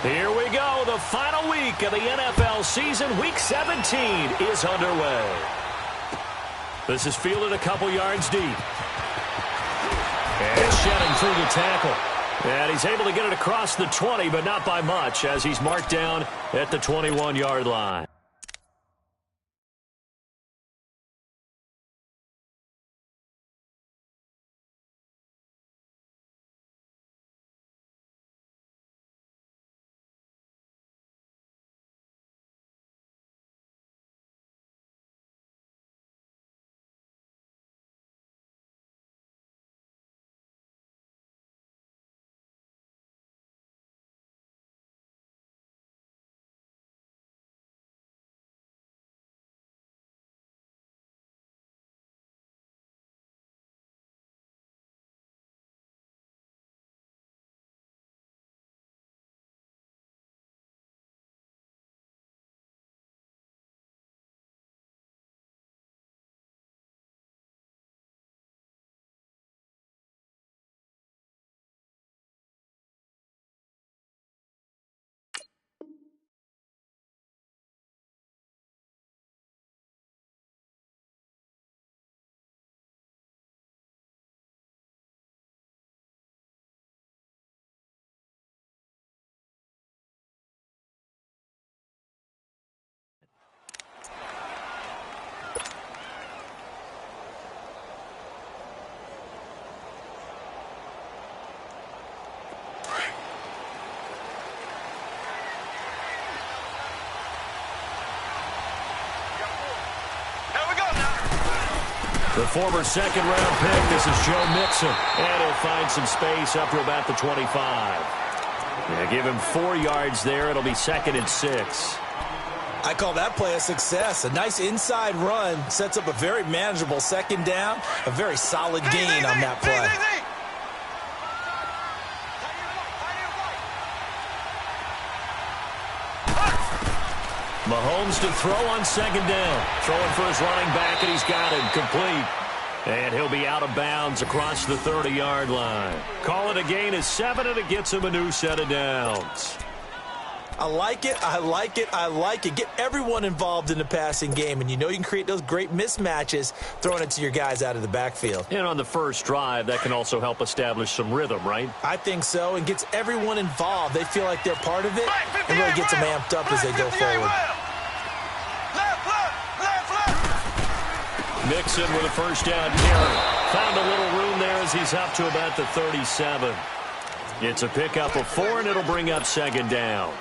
Here we go. The final week of the NFL season. Week 17 is underway. This is fielded a couple yards deep. And shedding through the tackle. And he's able to get it across the 20, but not by much, as he's marked down at the 21-yard line. The former second-round pick, this is Joe Mixon. And he'll find some space up to about the 25. Yeah, give him 4 yards there. It'll be 2nd and 6. I call that play a success. A nice inside run sets up a very manageable second down. A very solid gain on that play. Mahomes to throw on second down. Throwing for his running back, and he's got him complete. And he'll be out of bounds across the 30-yard line. Call it a gain of 7, and it gets him a new set of downs. I like it, I like it, I like it. Get everyone involved in the passing game, and you know you can create those great mismatches throwing it to your guys out of the backfield. And on the first drive, that can also help establish some rhythm, right? I think so, and gets everyone involved. They feel like they're part of it, and really gets them amped up as they go forward. Mixon with a first down carry. Found a little room there as he's up to about the 37. It's a pickup of 4, and it'll bring up second down.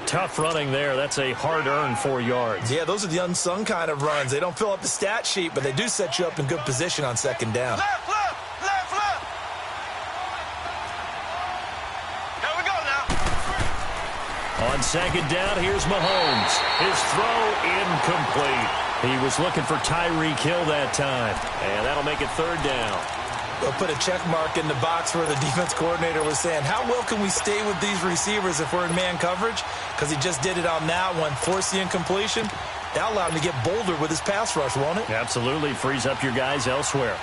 Tough running there. That's a hard-earned 4 yards. Yeah, those are the unsung kind of runs. They don't fill up the stat sheet, but they do set you up in good position on second down. Left. Here we go now. On second down, here's Mahomes. His throw incomplete. He was looking for Tyreek Hill that time, and that'll make it 3rd down. They'll put a check mark in the box where the defense coordinator was saying, how well can we stay with these receivers if we're in man coverage? Because he just did it on that one, forced the incompletion. That allowed him to get bolder with his pass rush, won't it? Absolutely. Frees up your guys elsewhere.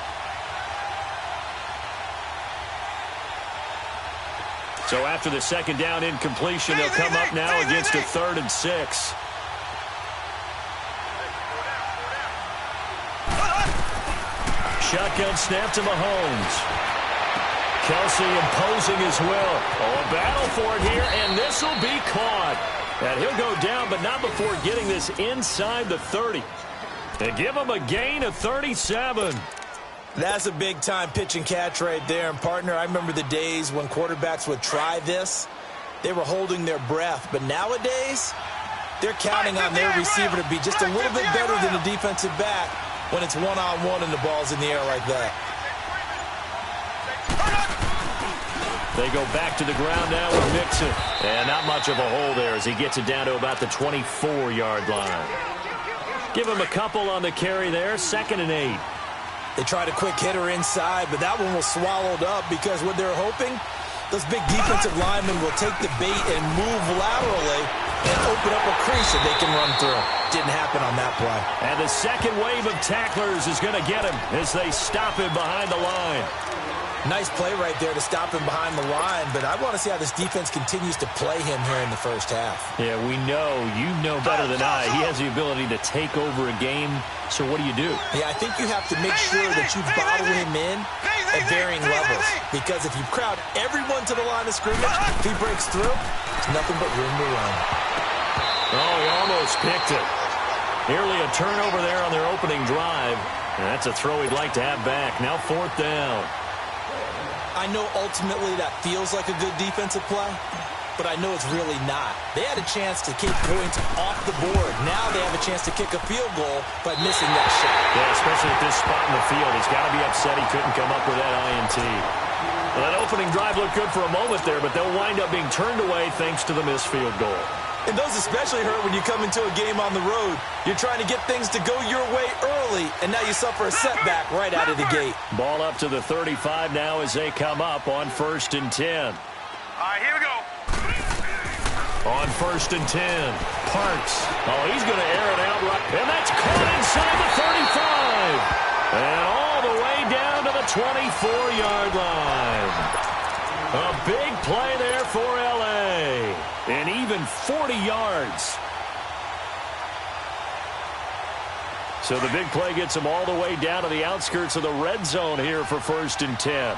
So after the second down incompletion, they'll come up now against a 3rd and 6. Shotgun snap to Mahomes. Kelsey imposing his will. Oh, a battle for it here, and this will be caught. And he'll go down, but not before getting this inside the 30. They give him a gain of 37. That's a big-time pitch and catch right there. And, partner, I remember the days when quarterbacks would try this. They were holding their breath. But nowadays, they're counting on their receiver to be just a little bit better than the defensive back when it's one-on-one and the ball's in the air like that. They go back to the ground now with Mixon. And not much of a hole there as he gets it down to about the 24-yard line. Give him a couple on the carry there, 2nd and 8. They tried a quick hitter inside, but that one was swallowed up because what they're hoping, those big defensive linemen will take the bait and move laterally and open up a crease that they can run through. Didn't happen on that play. And the second wave of tacklers is going to get him as they stop him behind the line. Nice play right there to stop him behind the line, but I want to see how this defense continues to play him here in the first half. Yeah, we know. You know better than I. He has the ability to take over a game, so what do you do? Yeah, I think you have to make sure that you bottle him in at varying levels, because if you crowd everyone to the line of scrimmage, if he breaks through, there's nothing but room to run. Oh, he almost picked it. Nearly a turnover there on their opening drive. And that's a throw he'd like to have back. Now 4th down. I know ultimately that feels like a good defensive play, but I know it's really not. They had a chance to kick points off the board. Now they have a chance to kick a field goal by missing that shot. Yeah, especially at this spot in the field. He's got to be upset he couldn't come up with that INT. Well, that opening drive looked good for a moment there, but they'll wind up being turned away thanks to the missed field goal. And those especially hurt when you come into a game on the road. You're trying to get things to go your way early, and now you suffer a setback right out of the gate. Ball up to the 35 now as they come up on 1st and 10. All right, here we go. On 1st and 10, Parks. Oh, he's going to air it out right. And that's caught inside the 35. And all the way down to the 24-yard line. A big play there for L.A. And even 40 yards. So the big play gets them all the way down to the outskirts of the red zone here for 1st and 10.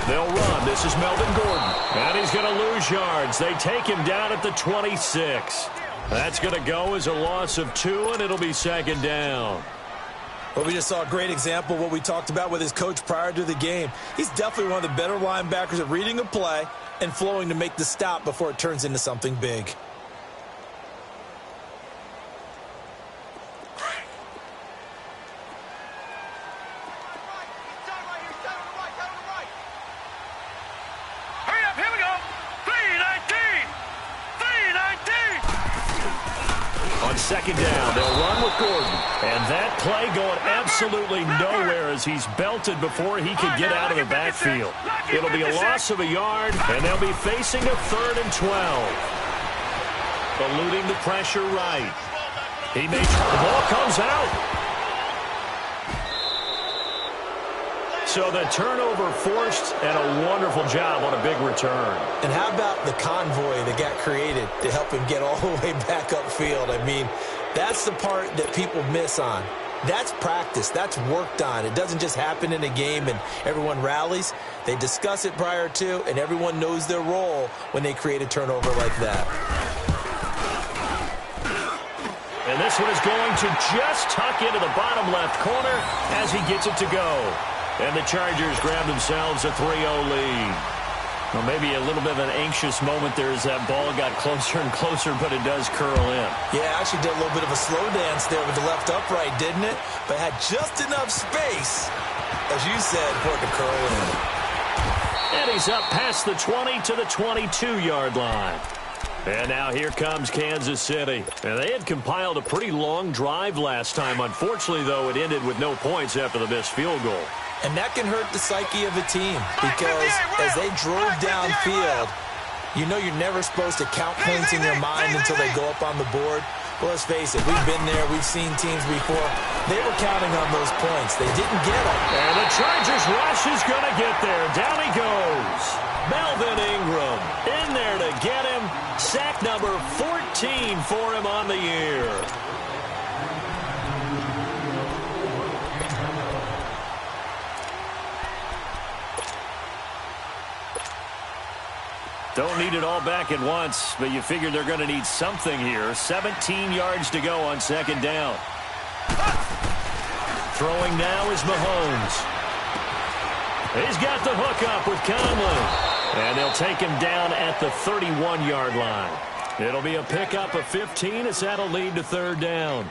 They'll run. This is Melvin Gordon. And he's going to lose yards. They take him down at the 26. That's going to go as a loss of 2, and it'll be 2nd down. Well, we just saw a great example of what we talked about with his coach prior to the game. He's definitely one of the better linebackers at reading a play and flowing to make the stop before it turns into something big. Hurry up, here we go. 319. 319. On 2nd down, they'll run with Gordon. And that play going absolutely nowhere as he's belted before he could get out of the backfield. It'll be a loss of a yard, and they'll be facing a 3rd and 12. Eluding the pressure right. The ball comes out. So the turnover forced, and a wonderful job on a big return. And how about the convoy that got created to help him get all the way back upfield? I mean, that's the part that people miss on. That's practice. That's worked on. It doesn't just happen in a game and everyone rallies. They discuss it prior to, and everyone knows their role when they create a turnover like that. And this one is going to just tuck into the bottom left corner as he gets it to go. And the Chargers grab themselves a 3-0 lead. Well, maybe a little bit of an anxious moment there as that ball got closer and closer, but it does curl in. Yeah, actually did a little bit of a slow dance there with the left upright, didn't it? But had just enough space, as you said, for it to curl in. And he's up past the 20 to the 22-yard line. And now here comes Kansas City. And they had compiled a pretty long drive last time. Unfortunately, though, it ended with no points after the missed field goal. And that can hurt the psyche of a team because as they drove downfield, you know you're never supposed to count points in your mind until they go up on the board. Well, let's face it, we've been there. We've seen teams before. They were counting on those points. They didn't get them. And the Chargers rush is going to get there. Down he goes. Melvin Ingram in there to get him. Sack number 14 for him on the year. Don't need it all back at once, but you figure they're going to need something here. 17 yards to go on 2nd down. Throwing now is Mahomes. He's got the hook up with Conley. And they'll take him down at the 31-yard line. It'll be a pickup of 15 as that'll lead to 3rd down.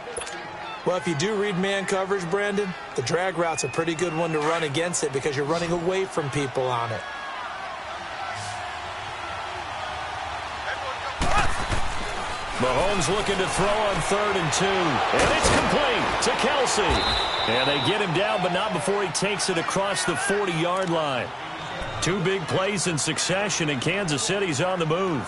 Well, if you do read man coverage, Brandon, the drag route's a pretty good one to run against it because you're running away from people on it. Mahomes looking to throw on 3rd and 2. And it's complete to Kelsey. And they get him down, but not before he takes it across the 40-yard line. 2 big plays in succession, and Kansas City's on the move.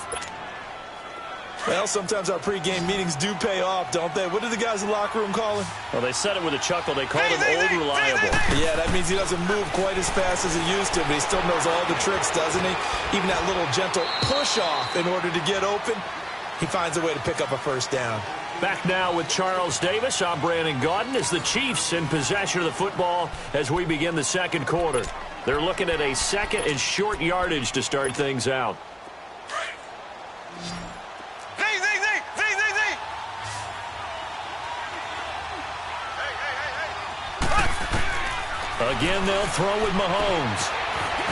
Well, sometimes our pregame meetings do pay off, don't they? What do the guys in the locker room call him? Well, they said it with a chuckle. They called him old reliable. Yeah, that means he doesn't move quite as fast as he used to, but he still knows all the tricks, doesn't he? Even that little gentle push-off in order to get open, he finds a way to pick up a first down. Back now with Charles Davis. I'm Brandon Gaudin as the Chiefs in possession of the football as we begin the second quarter. They're looking at a second and short yardage to start things out. Again, they'll throw with Mahomes.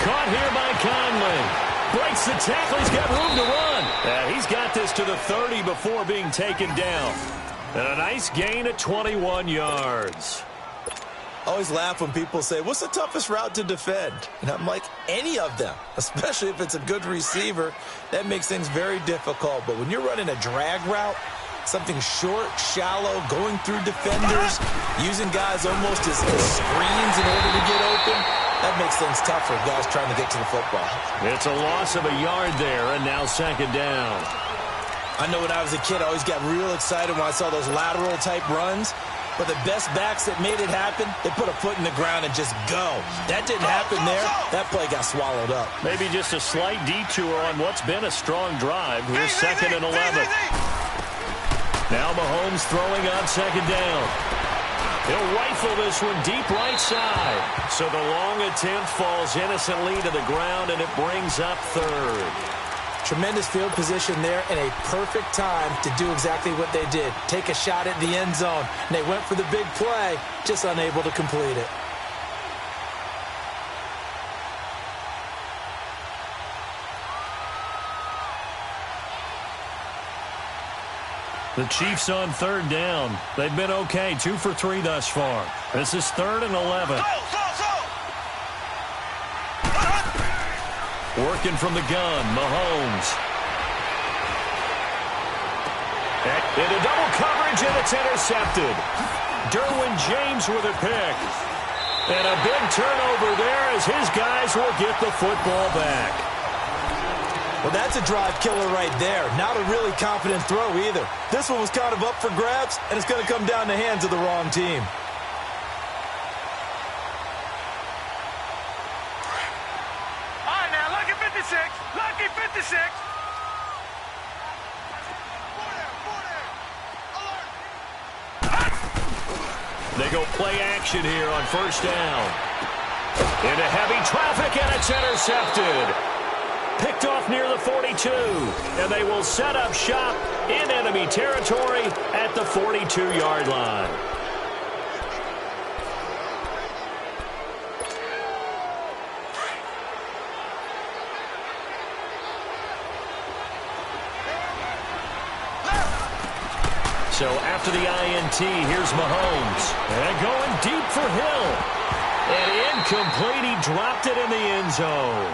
Caught here by Conley. Breaks the tackle. He's got room to run. He's got this to the 30 before being taken down. And a nice gain at 21 yards. I always laugh when people say, what's the toughest route to defend? And I'm like, any of them, especially if it's a good receiver. That makes things very difficult. But when you're running a drag route, something short, shallow, going through defenders, using guys almost as screens in order to get open, that makes things tough for guys trying to get to the football. It's a loss of a yard there, and now second down. I know when I was a kid, I always got real excited when I saw those lateral-type runs. But the best backs that made it happen, they put a foot in the ground and just go. That didn't happen there. That play got swallowed up. Maybe just a slight detour on what's been a strong drive. Here's second and 11. Now Mahomes throwing on second down. He'll rifle this one deep right side. So the long attempt falls innocently to the ground, and it brings up third. Tremendous field position there and a perfect time to do exactly what they did. Take a shot at the end zone. And they went for the big play, just unable to complete it. The Chiefs on third down. They've been okay, 2 for 3 thus far. This is third and 11. Working from the gun, Mahomes. Into double coverage, and it's intercepted. Derwin James with a pick. And a big turnover there as his guys will get the football back. Well, that's a drive killer right there. Not a really confident throw either. This one was kind of up for grabs, and it's going to come down the hands of the wrong team. All right, now, lucky 56. Lucky 56. They go play action here on first down. Into heavy traffic, and it's intercepted. Picked off near the 42, and they will set up shop in enemy territory at the 42-yard line. So after the INT, here's Mahomes. And going deep for Hill. And incomplete, he dropped it in the end zone.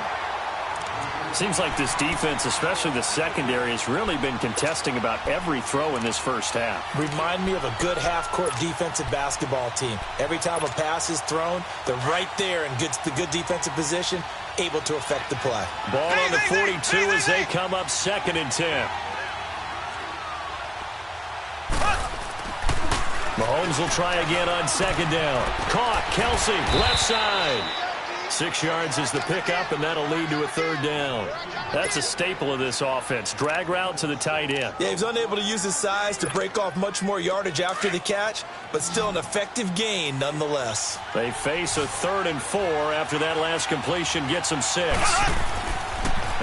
Seems like this defense, especially the secondary, has really been contesting about every throw in this first half. Remind me of a good half-court defensive basketball team. Every time a pass is thrown, they're right there and gets the good defensive position, able to affect the play. Ball on the 42 as they come up second and 10. Mahomes will try again on second down. Caught, Kelsey, left side. 6 yards is the pickup, and that'll lead to a third down. That's a staple of this offense. Drag route to the tight end. Yeah, he's unable to use his size to break off much more yardage after the catch, but still an effective gain nonetheless. They face a 3rd and 4 after that last completion gets them 6.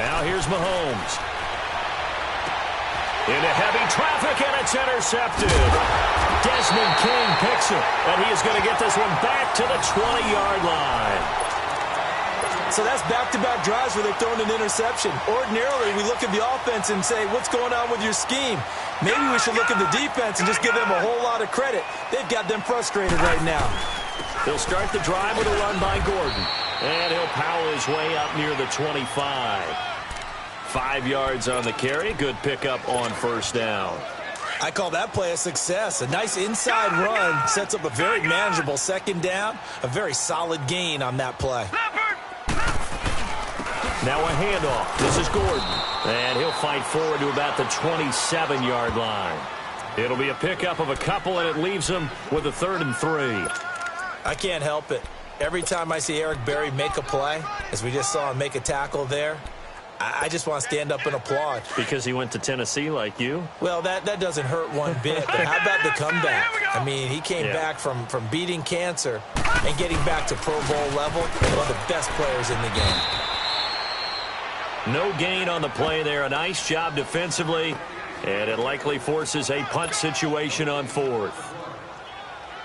Now here's Mahomes. Into heavy traffic, and it's intercepted. Desmond King picks it, and he is going to get this one back to the 20-yard line. So that's back-to-back drives where they've thrown an interception. Ordinarily, we look at the offense and say, what's going on with your scheme? Maybe we should look at the defense and just give them a whole lot of credit. They've got them frustrated right now. He'll start the drive with a run by Gordon. And he'll power his way up near the 25. 5 yards on the carry. Good pickup on first down. I call that play a success. A nice inside run sets up a very manageable second down. A very solid gain on that play. Now a handoff. This is Gordon. And he'll fight forward to about the 27-yard line. It'll be a pickup of a couple, and it leaves him with a 3rd and 3. I can't help it. Every time I see Eric Berry make a play, as we just saw him make a tackle there, I just want to stand up and applaud. Because he went to Tennessee like you? Well, that doesn't hurt one bit, but how about the comeback? I mean, he came back from beating cancer and getting back to Pro Bowl level, one of the best players in the game. No gain on the play there. A nice job defensively, and it likely forces a punt situation on 4th.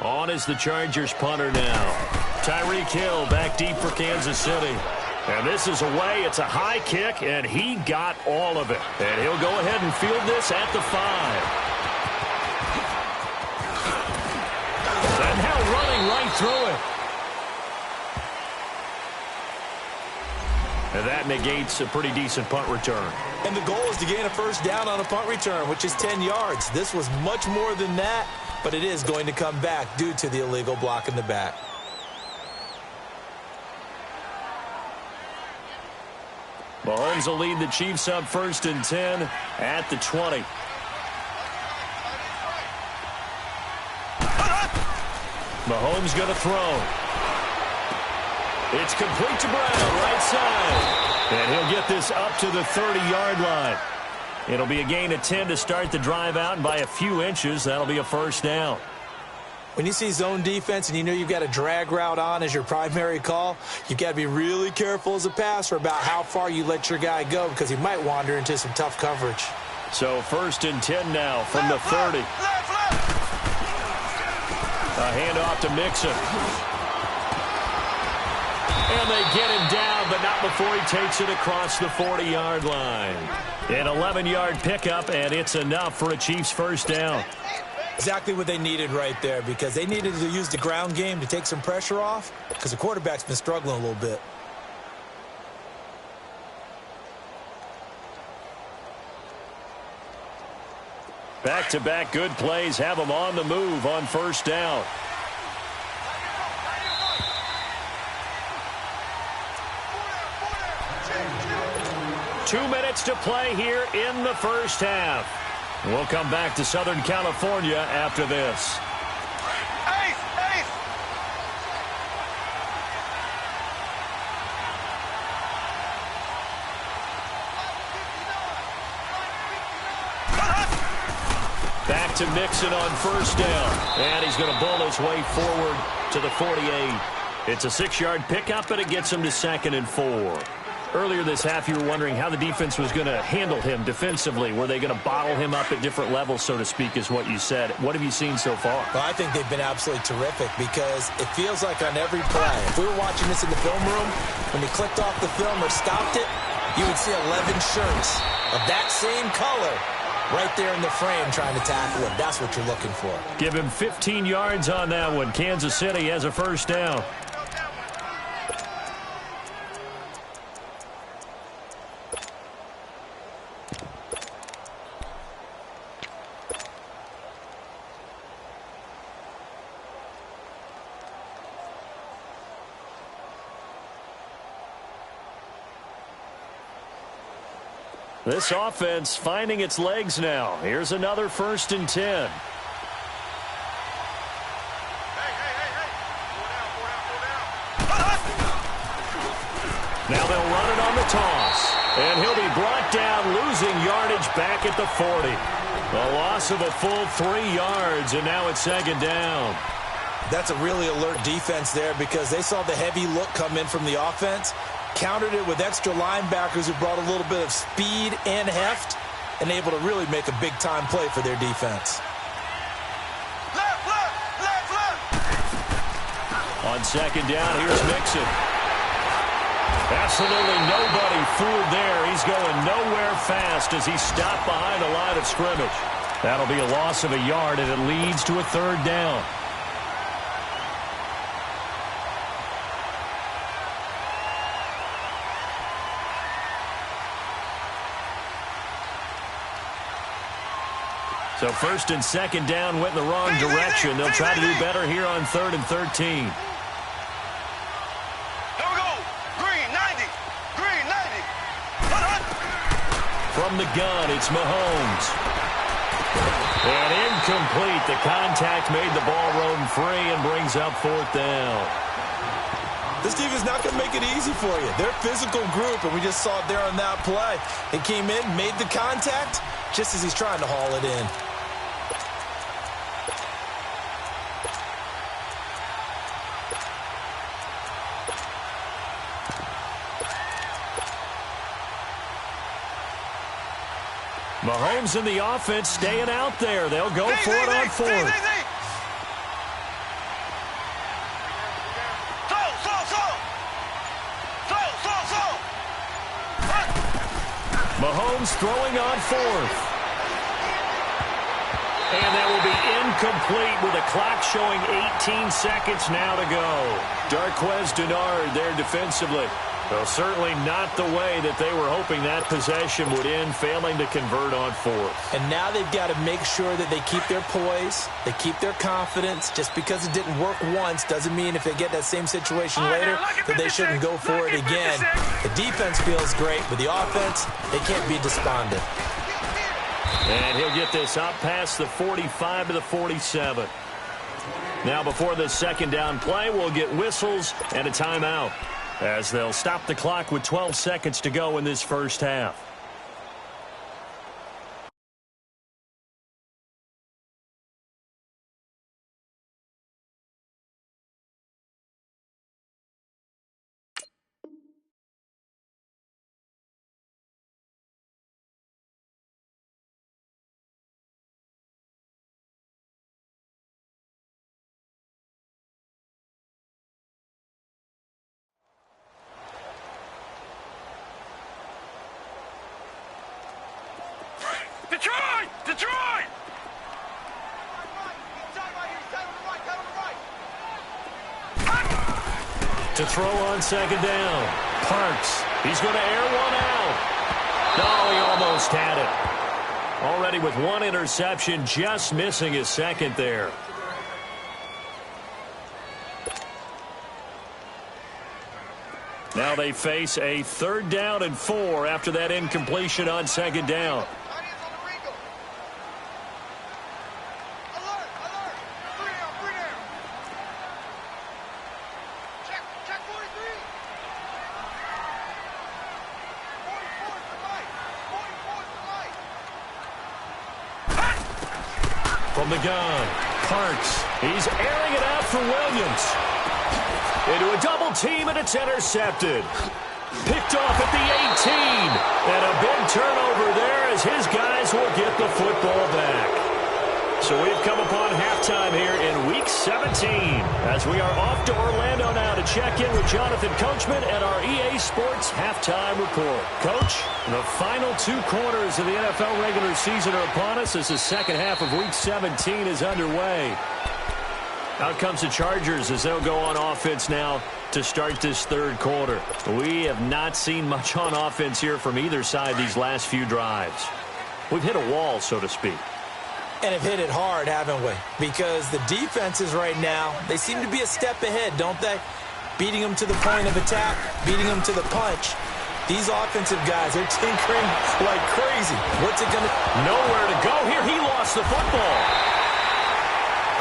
On is the Chargers punter now. Tyreek Hill back deep for Kansas City. And this is away. It's a high kick, and he got all of it. And he'll go ahead and field this at the 5. And now running right through it. And that negates a pretty decent punt return. And the goal is to gain a 1st down on a punt return, which is 10 yards. This was much more than that, but it is going to come back due to the illegal block in the back. Mahomes will lead the Chiefs up 1st and 10 at the 20. Mahomes going to throw. It's complete to Brown, right side. And he'll get this up to the 30-yard line. It'll be a gain of 10 to start the drive out, and by a few inches, that'll be a 1st down. When you see zone defense and you know you've got a drag route on as your primary call, you've got to be really careful as a passer about how far you let your guy go because he might wander into some tough coverage. So 1st and 10 now from the 30. A handoff to Mixon. And they get him down, but not before he takes it across the 40-yard line. An 11-yard pickup, and it's enough for a Chiefs 1st down. Exactly what they needed right there, because they needed to use the ground game to take some pressure off because the quarterback's been struggling a little bit. Back-to-back good plays have them on the move on 1st down. Two minutes to play here in the 1st half. We'll come back to Southern California after this. Back to Mixon on 1st down. And he's going to bull his way forward to the 48. It's a 6-yard pickup, and it gets him to 2nd and 4. Earlier this half, you were wondering how the defense was going to handle him defensively. Were they going to bottle him up at different levels, so to speak, is what you said. What have you seen so far? Well, I think they've been absolutely terrific because it feels like on every play, if we were watching this in the film room, when they clicked off the film or stopped it, you would see 11 shirts of that same color right there in the frame trying to tackle him. That's what you're looking for. Give him 15 yards on that one. Kansas City has a 1st down. This offense finding its legs now. Here's another 1st and 10. Now they'll run it on the toss. And he'll be brought down, losing yardage back at the 40. A loss of a full 3 yards, and now it's 2nd down. That's a really alert defense there because they saw the heavy look come in from the offense, countered it with extra linebackers who brought a little bit of speed and heft, and able to really make a big-time play for their defense. On 2nd down, here's Mixon. Absolutely nobody fooled there. He's going nowhere fast as he stopped behind the line of scrimmage. That'll be a loss of a yard, and it leads to a 3rd down. So 1st and 2nd down went in the wrong direction. They'll try to do better here on 3rd and 13. Here we go. Green, 90. Green, 90. From the gun, it's Mahomes. And incomplete. The contact made the ball roam free and brings up 4th down. This team is not going to make it easy for you. They're a physical group, and we just saw it there on that play. He came in, made the contact, just as he's trying to haul it in. Mahomes and the offense staying out there. They'll go for it on 4th. Mahomes throwing on 4th. And that will be incomplete with a clock showing 18 seconds now to go. Darqueze Dennard there defensively. Well, certainly not the way that they were hoping that possession would end, failing to convert on 4th. And now they've got to make sure that they keep their poise, they keep their confidence. Just because it didn't work once doesn't mean if they get that same situation later that they shouldn't go for it again. The defense feels great, but the offense, they can't be despondent. And he'll get this up past the 45 to the 47. Now before the second down play, we'll get whistles and a timeout, as they'll stop the clock with 12 seconds to go in this first half. Detroit! Detroit! To throw on second down. Parks. He's going to air one out. No, he almost had it. Already with one interception, just missing his second there. Now they face a 3rd down and 4 after that incompletion on second down. From the gun, Parks. He's airing it out for Williams. Into a double team, and it's intercepted. Picked off at the 18. And a big turnover there as his guys will get the football back. So we've come upon halftime here in Week 17 as we are off to Orlando now to check in with Jonathan Coachman at our EA Sports Halftime Report. Coach, the final 2 quarters of the NFL regular season are upon us as the second half of Week 17 is underway. Out comes the Chargers as they'll go on offense now to start this 3rd quarter. We have not seen much on offense here from either side these last few drives. We've hit a wall, so to speak. And have hit it hard, haven't we? Because the defenses right now, they seem to be a step ahead, don't they? Beating them to the point of attack, beating them to the punch. These offensive guys, they're tinkering like crazy. What's it going to... Nowhere to go here. He lost the football.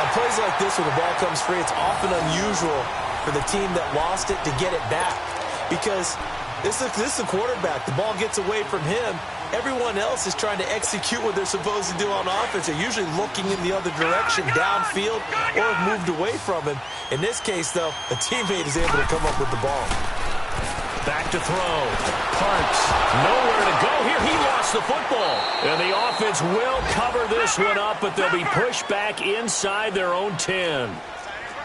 On plays like this, when the ball comes free, it's often unusual for the team that lost it to get it back. Because this is the quarterback. The ball gets away from him. Everyone else is trying to execute what they're supposed to do on offense. They're usually looking in the other direction, downfield, or have moved away from him. In this case, though, a teammate is able to come up with the ball. Back to throw. Parks. Nowhere to go here. He lost the football. And the offense will cover this one up, but they'll be pushed back inside their own 10.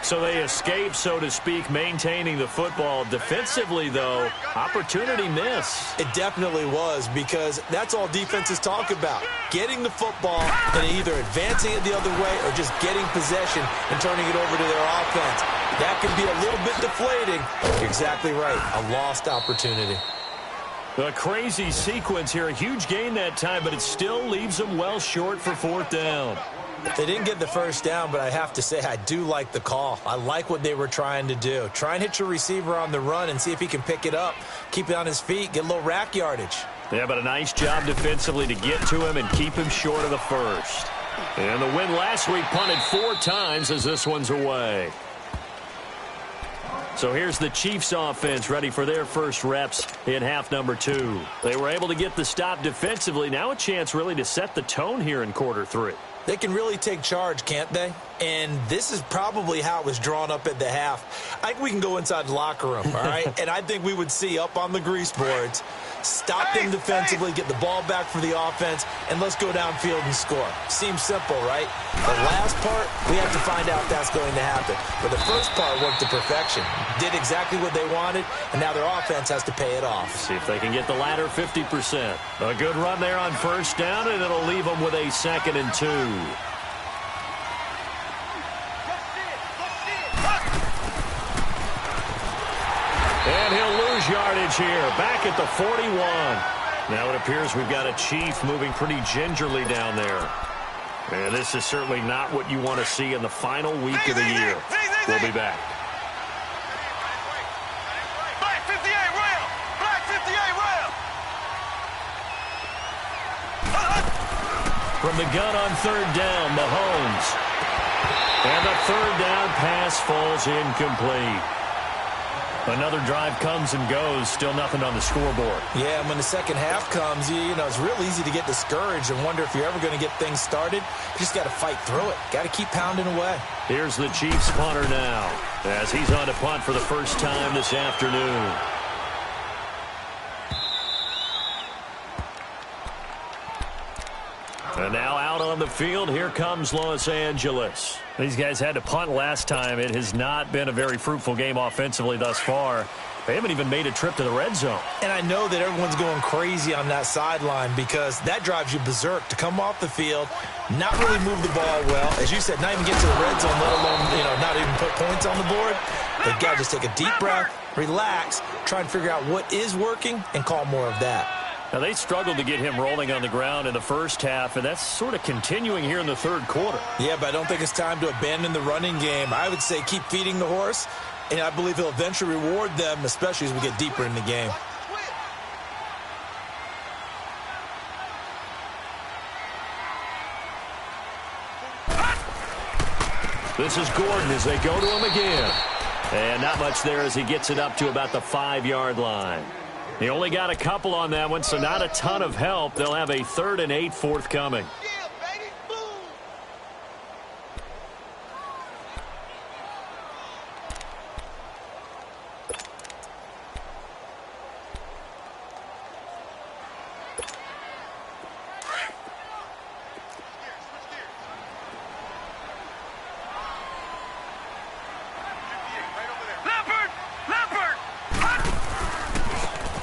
So they escape, so to speak, maintaining the football. Defensively, though, opportunity miss. It definitely was, because that's all defenses talk about. Getting the football and either advancing it the other way or just getting possession and turning it over to their offense. That can be a little bit deflating. You're exactly right. A lost opportunity. A crazy sequence here. A huge gain that time, but it still leaves them well short for 4th down. They didn't get the first down, but I have to say I do like the call. I like what they were trying to do. Try and hit your receiver on the run and see if he can pick it up, keep it on his feet, get a little rack yardage. Yeah, but a nice job defensively to get to him and keep him short of the first. And the win last week punted 4 times as this one's away. So here's the Chiefs offense ready for their first reps in half number 2. They were able to get the stop defensively. Now a chance really to set the tone here in quarter 3. They can really take charge, can't they? And this is probably how it was drawn up at the half. I think we can go inside the locker room, all right? And I think we would see up on the grease boards, stop them defensively, get the ball back for the offense, and let's go downfield and score. Seems simple, right? The last part, we have to find out if that's going to happen. But the first part worked to perfection. Did exactly what they wanted, and now their offense has to pay it off. See if they can get the latter 50%. A good run there on first down, and it'll leave them with a 2nd and 2. And he'll lose yardage here, back at the 41. Now it appears we've got a Chief moving pretty gingerly down there. And this is certainly not what you want to see in the final week of the year. We'll be back. Black 58 rail! Black 58 rail! From the gun on 3rd down, Mahomes. And the 3rd down pass falls incomplete. Another drive comes and goes, still nothing on the scoreboard. Yeah, and when the second half comes, you know, it's real easy to get discouraged and wonder if you're ever going to get things started. You just got to fight through it. Got to keep pounding away. Here's the Chiefs punter now, as he's on to punt for the first time this afternoon. And now out on the field, here comes Los Angeles. These guys had to punt last time. It has not been a very fruitful game offensively thus far. They haven't even made a trip to the red zone. And I know that everyone's going crazy on that sideline because that drives you berserk to come off the field, not really move the ball well. As you said, not even get to the red zone, let alone, not even put points on the board. They've got to just take a deep breath, relax, try and figure out what is working, and call more of that. Now, they struggled to get him rolling on the ground in the first half, and that's sort of continuing here in the 3rd quarter. Yeah, but I don't think it's time to abandon the running game. I would say keep feeding the horse, and I believe he'll eventually reward them, especially as we get deeper in the game. This is Gordon as they go to him again. And not much there as he gets it up to about the 5-yard line. He only got a couple on that one, so not a ton of help. They'll have a 3rd and 8 forthcoming.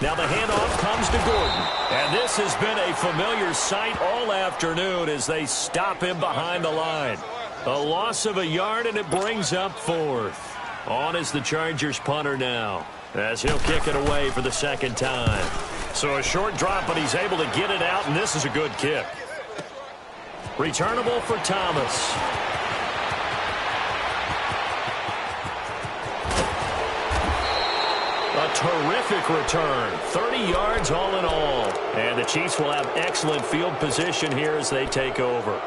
Now the handoff comes to Gordon. And this has been a familiar sight all afternoon as they stop him behind the line. A loss of a yard, and it brings up 4th. On is the Chargers punter now, as he'll kick it away for the 2nd time. So a short drop, but he's able to get it out, and this is a good kick. Returnable for Thomas. A terrific return. 30 yards all in all. And the Chiefs will have excellent field position here as they take over.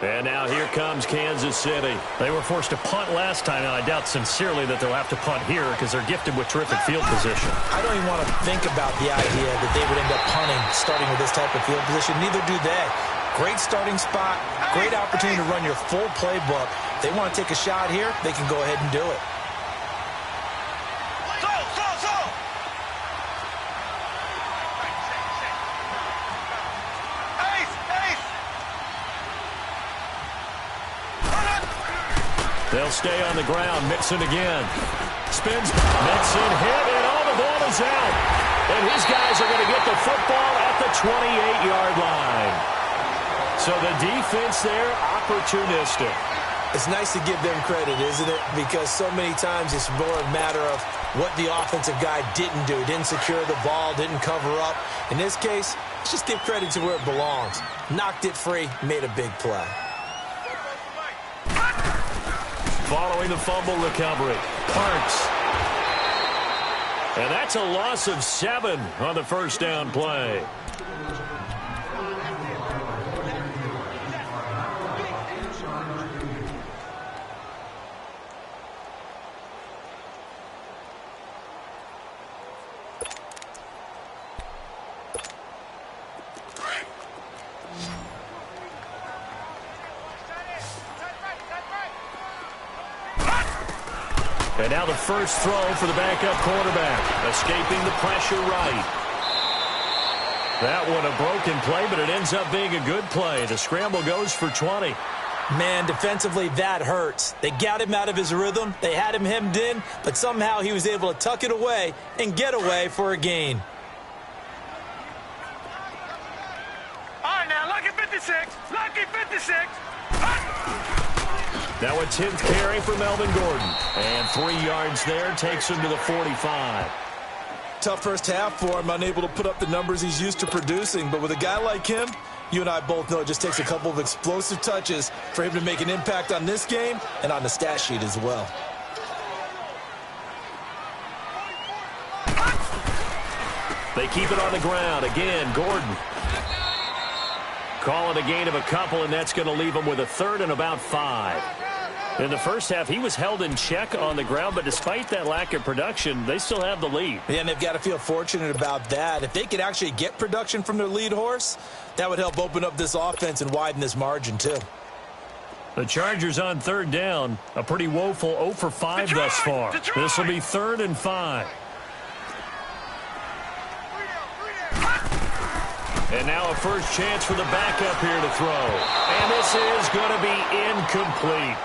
And now here comes Kansas City. They were forced to punt last time, and I doubt sincerely that they'll have to punt here because they're gifted with terrific field position. I don't even want to think about the idea that they would end up punting starting with this type of field position. Neither do they. Great starting spot, great opportunity to run your full playbook. If they want to take a shot here, they can go ahead and do it. They'll stay on the ground. Mixon again. Spins. Mixon hit, and all the ball is out. And his guys are going to get the football at the 28-yard line. So the defense there, opportunistic. It's nice to give them credit, isn't it? Because so many times it's more a matter of what the offensive guy didn't do. Didn't secure the ball, didn't cover up. In this case, let's just give credit to where it belongs. Knocked it free, made a big play. Following the fumble recovery, Parks. And that's a loss of 7 on the first down play. And now the first throw for the backup quarterback, escaping the pressure right. That one a broken play, but it ends up being a good play. The scramble goes for 20. Man, defensively, that hurts. They got him out of his rhythm. They had him hemmed in, but somehow he was able to tuck it away and get away for a gain. All right, now, lucky 56. Lucky 56. Now a 10th carry for Melvin Gordon. And 3 yards there takes him to the 45. Tough first half for him, unable to put up the numbers he's used to producing. But with a guy like him, you and I both know it just takes a couple of explosive touches for him to make an impact on this game and on the stat sheet as well. They keep it on the ground. Again, Gordon. Call it a gain of a couple, and that's going to leave him with a 3rd and about 5. In the first half, he was held in check on the ground, but despite that lack of production, they still have the lead. Yeah, and they've got to feel fortunate about that. If they could actually get production from their lead horse, that would help open up this offense and widen this margin, too. The Chargers on 3rd down. A pretty woeful 0 for 5 thus far. This will be 3rd and 5. And now a first chance for the backup here to throw. And this is going to be incomplete.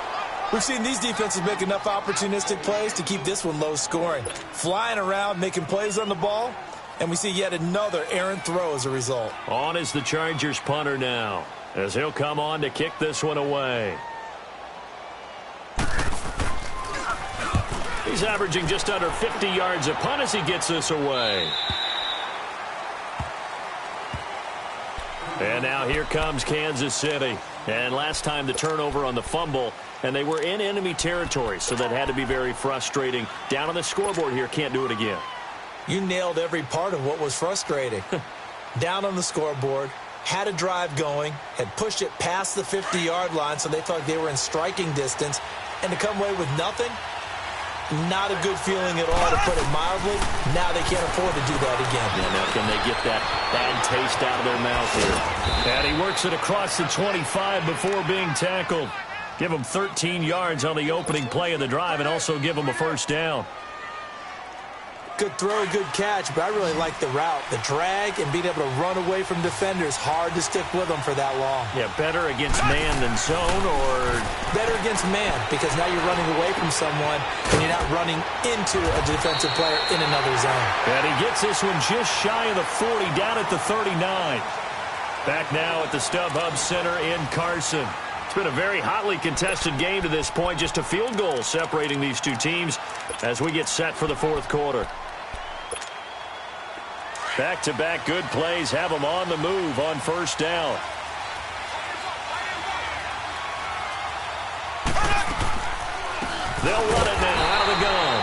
We've seen these defenses make enough opportunistic plays to keep this one low scoring. Flying around, making plays on the ball, and we see yet another errant throw as a result. On is the Chargers punter now, as he'll come on to kick this one away. He's averaging just under 50 yards a punt as he gets this away. And now here comes Kansas City. And last time the turnover on the fumble, and they were in enemy territory, so that had to be very frustrating. Down on the scoreboard here, can't do it again. You nailed every part of what was frustrating. Down on the scoreboard, had a drive going, had pushed it past the 50-yard line, so they thought they were in striking distance, and to come away with nothing, not a good feeling at all, to put it mildly. Now they can't afford to do that again. Yeah, now can they get that bad taste out of their mouth here? And he works it across the 25 before being tackled. Give him 13 yards on the opening play of the drive and also give him a first down. Good throw, good catch, but I really like the route. The drag and being able to run away from defenders, hard to stick with them for that long. Yeah, better against man than zone, or better against man, because now you're running away from someone and you're not running into a defensive player in another zone. And he gets this one just shy of the 40, down at the 39. Back now at the StubHub Center in Carson. It's been a very hotly contested game to this point. Just a field goal separating these two teams as we get set for the fourth quarter. Back-to-back good plays have them on the move on first down. They'll run it now out of the gun.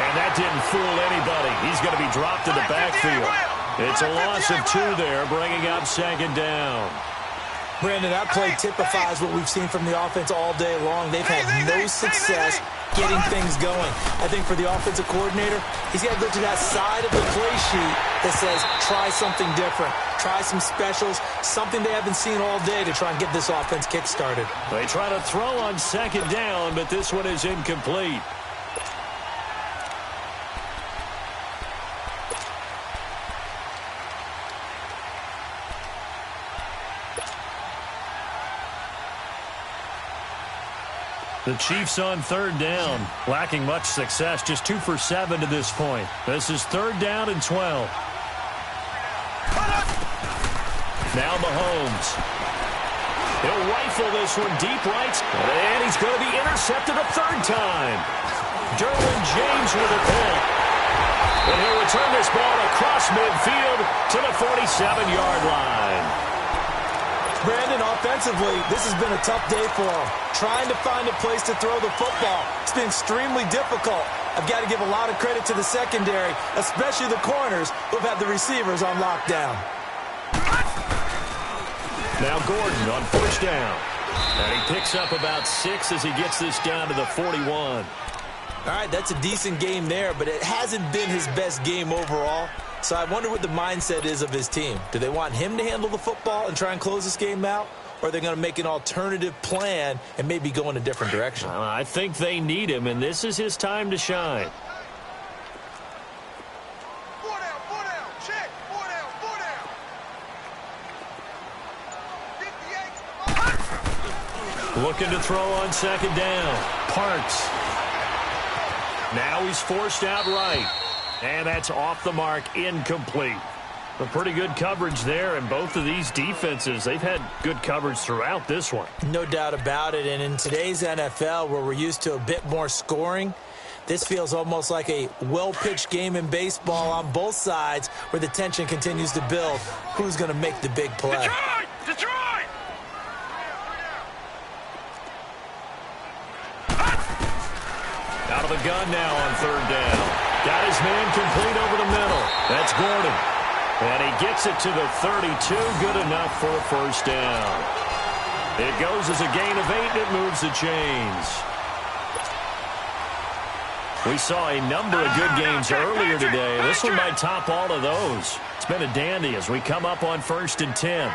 And that didn't fool anybody. He's going to be dropped in the backfield. It's a loss of 2 there, bringing up 2nd down. Brandon, that play typifies what we've seen from the offense all day long. They've had no success getting things going. I think for the offensive coordinator, he's got to go to that side of the play sheet that says, try something different. Try some specials, something they haven't seen all day to try and get this offense kick-started. They try to throw on 2nd down, but this one is incomplete. The Chiefs on 3rd down, lacking much success, just 2 for 7 to this point. This is 3rd down and 12. Now Mahomes. He'll rifle this one deep right, and he's going to be intercepted a 3rd time. Derwin James with a pick. And he'll return this ball across midfield to the 47-yard line. Brandon, offensively, this has been a tough day for him. Trying to find a place to throw the football. It's been extremely difficult. I've got to give a lot of credit to the secondary, especially the corners who've had the receivers on lockdown. Now Gordon on first down. And he picks up about 6 as he gets this down to the 41. All right, that's a decent game there, but it hasn't been his best game overall. So I wonder what the mindset is of his team. Do they want him to handle the football and try and close this game out? Or are they going to make an alternative plan and maybe go in a different direction? I think they need him, and this is his time to shine. Looking to throw on second down. Parks. Now he's forced out right. And that's off the mark, incomplete. A pretty good coverage there, and both of these defenses, they've had good coverage throughout this one. No doubt about it, and in today's NFL, where we're used to a bit more scoring, this feels almost like a well-pitched game in baseball on both sides where the tension continues to build. Who's going to make the big play? Detroit! Detroit! Out of the gun now on third down. Got his man complete over the middle. That's Gordon. And he gets it to the 32. Good enough for a first down. It goes as a gain of 8, and it moves the chains. We saw a number of good games earlier today. This one might top all of those. It's been a dandy as we come up on 1st and 10.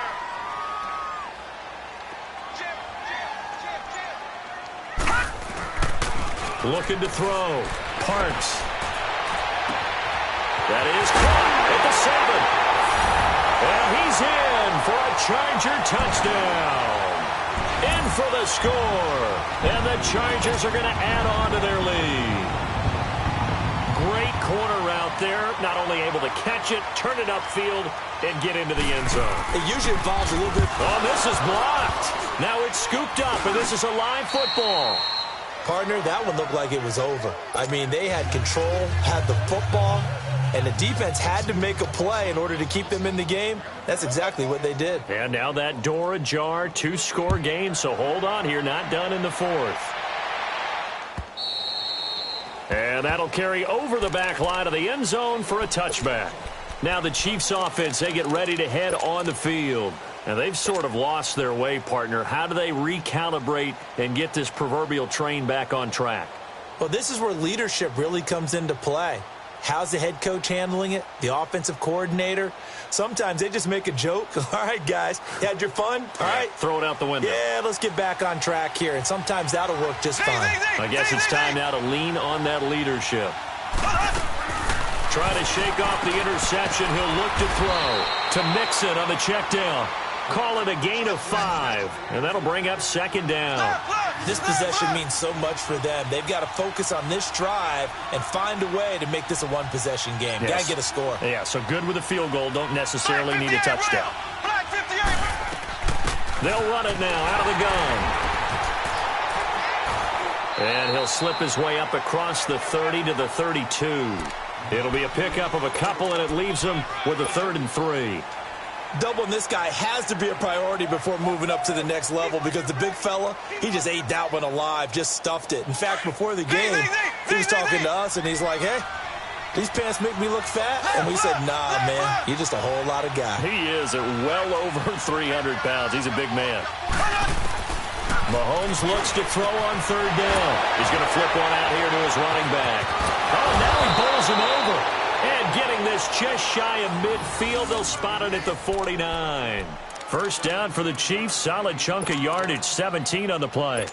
Looking to throw. Parks. That is caught at the 7. And he's in for a Charger touchdown. In for the score. And the Chargers are going to add on to their lead. Great corner route there. Not only able to catch it, turn it upfield, and get into the end zone. It usually involves a little bit. Oh, this is blocked. Now it's scooped up, and this is a live football. Partner, that one looked like it was over. I mean, they had control, had the football, and the defense had to make a play in order to keep them in the game. That's exactly what they did. And now that door ajar, 2-score game, so hold on here, not done in the 4th. And that'll carry over the back line of the end zone for a touchback. Now the Chiefs offense, they get ready to head on the field. And they've sort of lost their way, partner. How do they recalibrate and get this proverbial train back on track? Well, this is where leadership really comes into play. How's the head coach handling it? The offensive coordinator? Sometimes they just make a joke. All right, guys, you had your fun? All right. Throw it out the window. Yeah, let's get back on track here. And sometimes that'll work just fine. I guess it's time now to lean on that leadership. Trying to shake off the interception. He'll look to throw to Mixon on the check down. Call it a gain of 5, and that'll bring up second down. This possession means so much for them. They've got to focus on this drive and find a way to make this a one-possession game. Yes. Got to get a score. Yeah, so good with a field goal. Don't necessarily need a touchdown. They'll run it now out of the gun. And he'll slip his way up across the 30 to the 32. It'll be a pickup of a couple, and it leaves him with a 3rd and 3. Doubling this guy has to be a priority before moving up to the next level because the big fella, he just ate that one alive, just stuffed it. In fact, before the game, he was talking to us, and he's like, hey, these pants make me look fat? And we said, nah, man, you're just a whole lot of guy. He is at well over 300 pounds. He's a big man. Mahomes looks to throw on 3rd down. He's going to flip one out here to his running back. Oh, now he bowls him over. And getting this just shy of midfield, they'll spot it at the 49. First down for the Chiefs. Solid chunk of yardage, 17 on the play.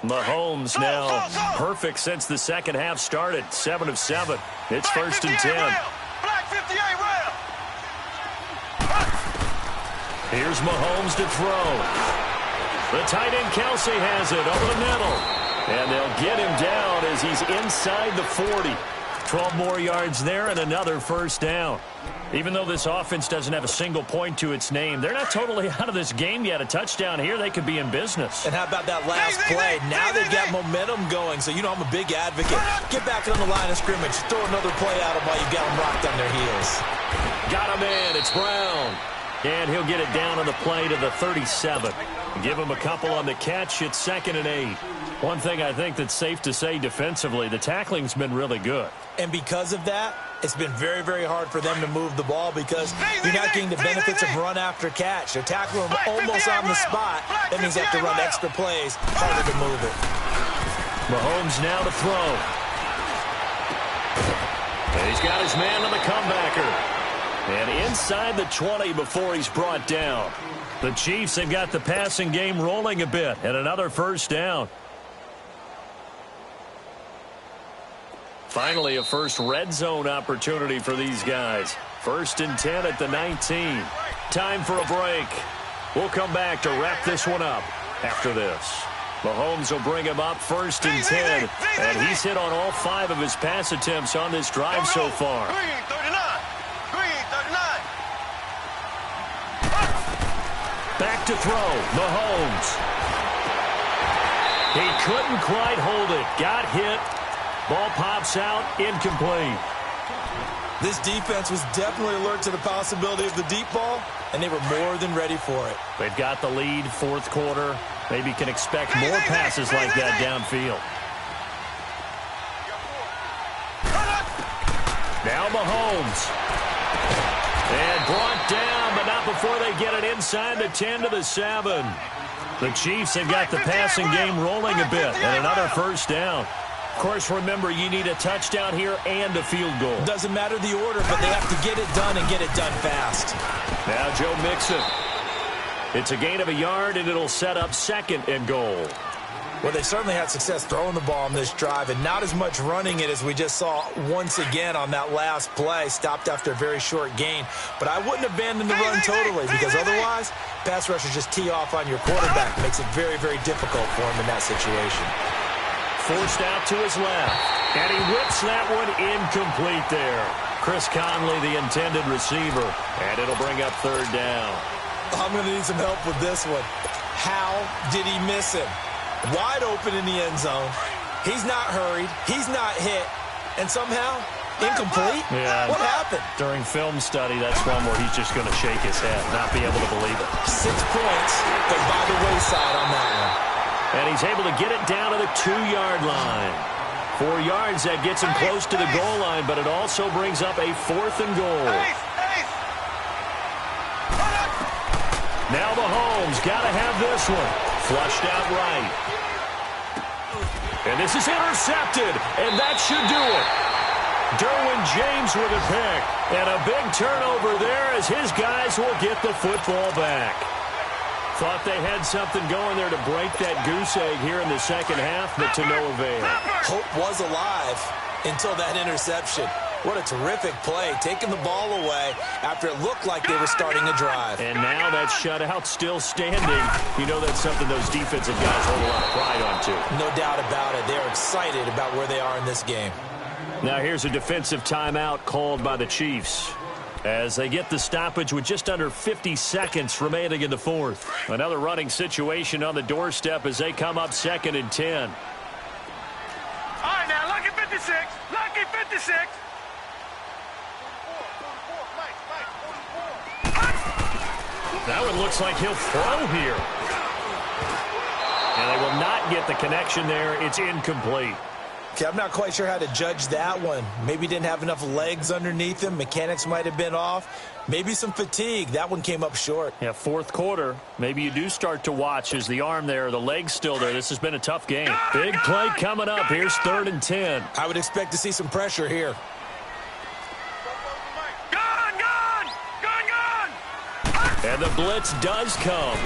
Mahomes now perfect since the second half started. 7 of 7. It's 1st and 10. Here's Mahomes to throw. The tight end Kelsey has it over the middle. And they'll get him down as he's inside the 40. 12 more yards there and another first down. Even though this offense doesn't have a single point to its name, they're not totally out of this game yet. A touchdown here, they could be in business. And how about that last play? Now they've got momentum going, so you know I'm a big advocate. Get back on the line of scrimmage. Throw another play at them while you've got them rocked on their heels. Got him in. It's Brown. And he'll get it down on the play to the 37. Give him a couple on the catch. It's 2nd and 8. One thing I think that's safe to say defensively, the tackling's been really good. And because of that, it's been very, very hard for them to move the ball because you're not getting the benefits of run after catch. They're tackling them almost on the spot. That means they have to run extra plays, harder to move it. Mahomes now to throw. And he's got his man on the comebacker. And inside the 20 before he's brought down. The Chiefs have got the passing game rolling a bit, and another first down. Finally, a first red zone opportunity for these guys. 1st and 10 at the 19. Time for a break. We'll come back to wrap this one up after this. Mahomes will bring him up 1st and 10, and he's hit on all 5 of his pass attempts on this drive so far. Back to throw, Mahomes. He couldn't quite hold it. Got hit. Ball pops out, incomplete. This defense was definitely alert to the possibility of the deep ball, and they were more than ready for it. They've got the lead, 4th quarter. Maybe can expect more passes like that downfield. Now Mahomes. And brought down, but not before they get it inside the 10 to the 7. The Chiefs have got the passing game rolling a bit, and another first down. Of course, remember, you need a touchdown here and a field goal. Doesn't matter the order, but they have to get it done and get it done fast. Now Joe Mixon. It's a gain of a yard, and it'll set up 2nd and goal. Well, they certainly had success throwing the ball on this drive, and not as much running it as we just saw once again on that last play. Stopped after a very short gain. But I wouldn't abandon the run totally, because otherwise, pass rushers just tee off on your quarterback. Makes it very, very difficult for him in that situation. Forced out to his left, and he whips that one incomplete there. Chris Conley, the intended receiver, and it'll bring up 3rd down. I'm going to need some help with this one. How did he miss him? Wide open in the end zone. He's not hurried. He's not hit. And somehow, incomplete? Yeah. What happened? During film study, that's one where he's just going to shake his head, not be able to believe it. 6 points, but by the wayside on that one. And he's able to get it down to the 2-yard line. 4 yards, that gets him close to the goal line, but it also brings up a 4th and goal. Now Mahomes got to have this one. Flushed out right. And this is intercepted, and that should do it. Derwin James with a pick. And a big turnover there as his guys will get the football back. Thought they had something going there to break that goose egg here in the 2nd half, but to no avail. Hope was alive until that interception. What a terrific play, taking the ball away after it looked like they were starting a drive. And now that shutout still standing. You know that's something those defensive guys hold a lot of pride on, too. No doubt about it. They're excited about where they are in this game. Now here's a defensive timeout called by the Chiefs as they get the stoppage with just under 50 seconds remaining in the 4th. Another running situation on the doorstep as they come up 2nd and 10. All right, now, lucky 56. Lucky 56. That one looks like he'll throw here. And they will not get the connection there. It's incomplete. Okay, I'm not quite sure how to judge that one. Maybe didn't have enough legs underneath him. Mechanics might have been off. Maybe some fatigue. That one came up short. Yeah, 4th quarter. Maybe you do start to watch as the arm there, the leg's still there. This has been a tough game. Big play coming up. Here's 3rd and 10. I would expect to see some pressure here. And the blitz does come.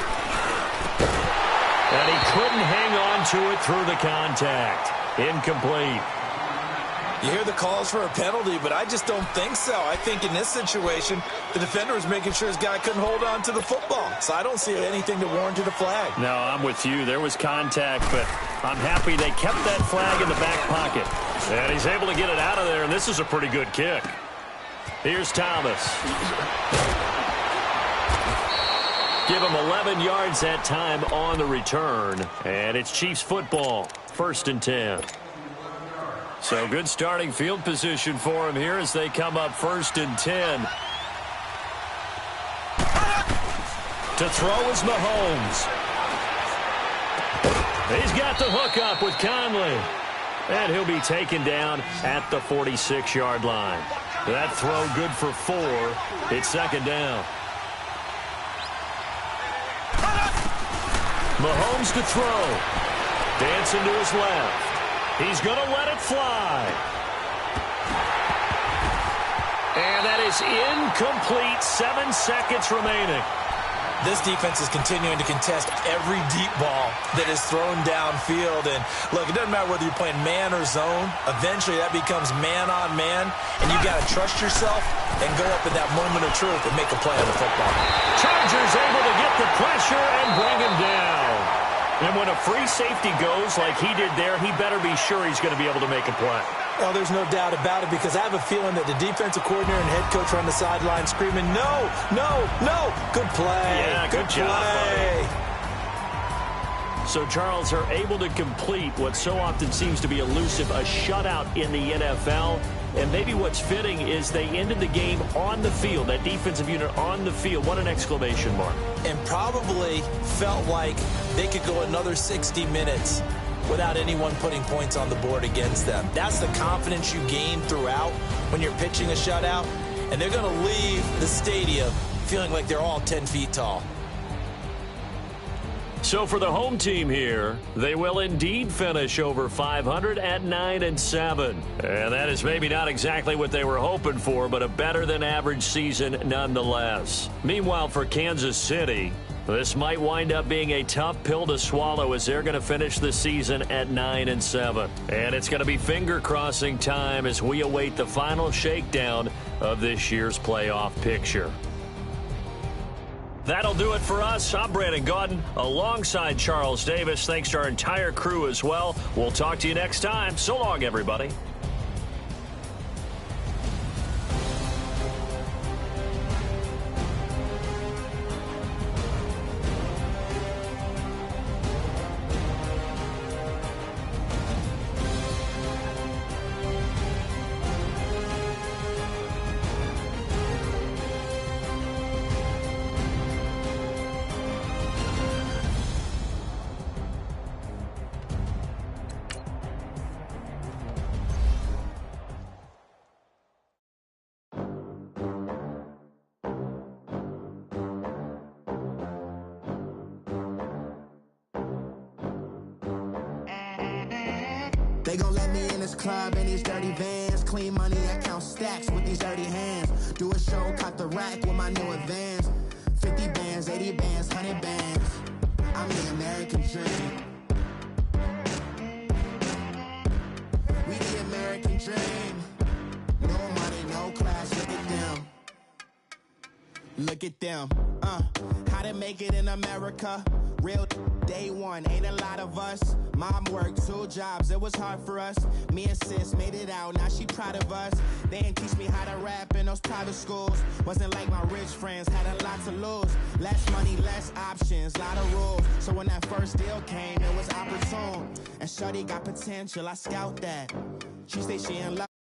And he couldn't hang on to it through the contact. Incomplete. You hear the calls for a penalty, but I just don't think so. I think in this situation, the defender was making sure his guy couldn't hold on to the football. So I don't see anything that warranted a flag. No, I'm with you. There was contact, but I'm happy they kept that flag in the back pocket. And he's able to get it out of there, and this is a pretty good kick. Here's Thomas. Give him 11 yards that time on the return. And it's Chiefs football, 1st and 10. So good starting field position for him here as they come up 1st and 10. To throw is Mahomes. He's got the hook up with Conley. And he'll be taken down at the 46-yard line. That throw good for 4. It's 2nd down. Mahomes to throw. Dancing to his left. He's going to let it fly. And that is incomplete. 7 seconds remaining. This defense is continuing to contest every deep ball that is thrown downfield. And, look, it doesn't matter whether you're playing man or zone. Eventually, that becomes man-on-man, and you've got to trust yourself and go up in that moment of truth and make a play on the football. Chargers able to get the pressure and bring him down. And when a free safety goes like he did there, he better be sure he's going to be able to make a play. Well, there's no doubt about it, because I have a feeling that the defensive coordinator and head coach are on the sideline screaming, no, no, no. Good play. Yeah, good job, buddy. So, Charles, are able to complete what so often seems to be elusive, a shutout in the NFL. And maybe what's fitting is they ended the game on the field, that defensive unit on the field. What an exclamation mark. And probably felt like they could go another 60 minutes without anyone putting points on the board against them. That's the confidence you gain throughout when you're pitching a shutout. And they're going to leave the stadium feeling like they're all 10 feet tall. So for the home team here, they will indeed finish over 500 at 9-7. And that is maybe not exactly what they were hoping for, but a better than average season nonetheless. Meanwhile, for Kansas City, this might wind up being a tough pill to swallow as they're going to finish the season at 9-7. And it's going to be finger-crossing time as we await the final shakedown of this year's playoff picture. That'll do it for us. I'm Brandon Gaudin alongside Charles Davis. Thanks to our entire crew as well. We'll talk to you next time. So long, everybody. They gon' let me in this club in these dirty vans. Clean money, I count stacks with these dirty hands. Do a show, cut the rack with my new advance. 50 bands, 80 bands, 100 bands. I'm the American dream. We the American dream. No money, no class, look at them. Look at them, how to make it in America. Real day one, ain't a lot of us. Mom worked 2 jobs, it was hard for us. Me and sis made it out, now she proud of us. They didn't teach me how to rap in those private schools. Wasn't like my rich friends, had a lot to lose. Less money, less options, lot of rules. So when that first deal came, it was opportune. And shorty got potential, I scout that. She say she in love.